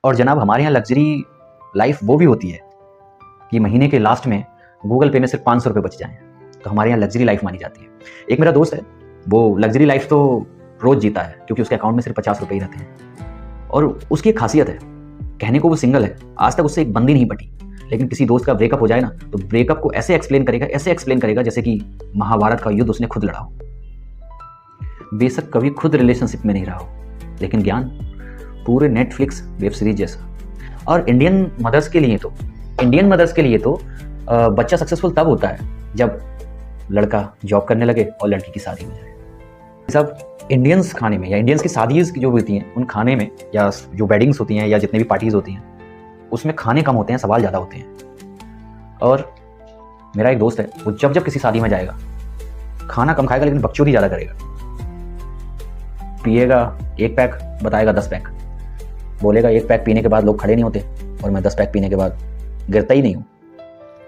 और जनाब हमारे यहाँ लग्जरी लाइफ वो भी होती है कि महीने के लास्ट में गूगल पे में सिर्फ 500 रुपये बच जाएं, तो हमारे यहाँ लग्जरी लाइफ मानी जाती है। एक मेरा दोस्त है, वो लग्जरी लाइफ तो रोज़ जीता है क्योंकि उसके अकाउंट में सिर्फ 50 रुपये ही रहते हैं। और उसकी एक खासियत है, कहने को वो सिंगल है, आज तक उससे एक बंदी नहीं पटी, लेकिन किसी दोस्त का ब्रेकअप हो जाए ना तो ब्रेकअप को ऐसे एक्सप्लेन करेगा जैसे कि महाभारत का युद्ध उसने खुद लड़ा हो। बेशक कभी खुद रिलेशनशिप में नहीं रहा हो, लेकिन ज्ञान पूरे नेटफ्लिक्स वेब सीरीज जैसा। और इंडियन मदर्स के लिए तो बच्चा सक्सेसफुल तब होता है जब लड़का जॉब करने लगे और लड़की की शादी हो जाए। सब इंडियंस खाने में या इंडियंस की शादीज जो होती हैं उन खाने में या जो वेडिंग्स होती हैं या जितने भी पार्टीज होती हैं उसमें खाने कम होते हैं, सवाल ज़्यादा होते हैं। और मेरा एक दोस्त है, वो जब किसी शादी में जाएगा खाना कम खाएगा लेकिन बकचोदी ज़्यादा करेगा। पिएगा 1 पैक, बताएगा 10 पैक, बोलेगा 1 पैक पीने के बाद लोग खड़े नहीं होते और मैं 10 पैक पीने के बाद गिरता ही नहीं हूँ।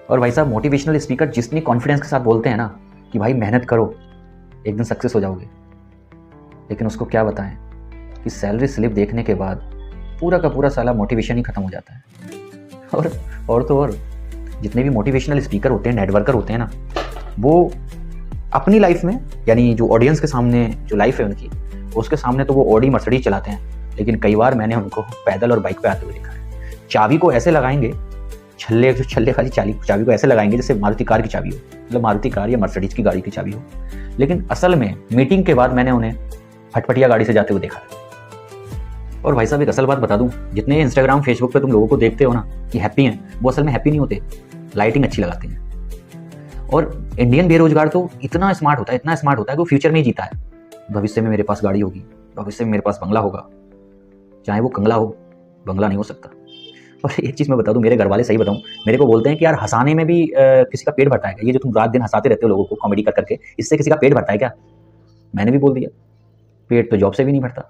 और भाई साहब मोटिवेशनल स्पीकर जितनी कॉन्फिडेंस के साथ बोलते हैं ना कि भाई मेहनत करो एक दिन सक्सेस हो जाओगे, लेकिन उसको क्या बताएं कि सैलरी स्लिप देखने के बाद पूरा का पूरा साला मोटिवेशन ही खत्म हो जाता है। और जितने भी मोटिवेशनल स्पीकर होते हैं, नेटवर्कर होते हैं ना, वो अपनी लाइफ में यानी जो ऑडियंस के सामने जो लाइफ है उनकी, उसके सामने तो वो ऑडी मर्सिडीज चलाते हैं, लेकिन कई बार मैंने उनको पैदल और बाइक पे आते हुए देखा है। चाबी को ऐसे लगाएंगे, छल्ले वाली चाबी को ऐसे लगाएंगे जैसे मारुति कार की चाबी हो, मतलब मारुति कार या मर्सिडीज की गाड़ी की चाबी हो, लेकिन असल में मीटिंग के बाद मैंने उन्हें फटफटिया गाड़ी से जाते हुए देखा है। और भाई साहब एक असल बात बता दूं, जितने इंस्टाग्राम फेसबुक पे तुम लोगों को देखते हो ना कि हैप्पी हैं, वो असल में हैप्पी नहीं होते, लाइटिंग अच्छी लगाते हैं। और इंडियन बेरोजगार तो इतना स्मार्ट होता है कि वो फ्यूचर में ही जीता है। भविष्य में मेरे पास गाड़ी होगी, भविष्य में मेरे पास बंगला होगा, चाहे वो कंगला हो, बंगला नहीं हो सकता। और एक चीज़ मैं बता दूं, मेरे घर वाले सही बताऊं, मेरे को बोलते हैं कि यार हंसाने में भी किसी का पेट भरता है क्या? ये जो तुम रात दिन हंसाते रहते हो लोगों को कॉमेडी कर करके, इससे किसी का पेट भरता है क्या? मैंने भी बोल दिया, पेट तो जॉब से भी नहीं भरता।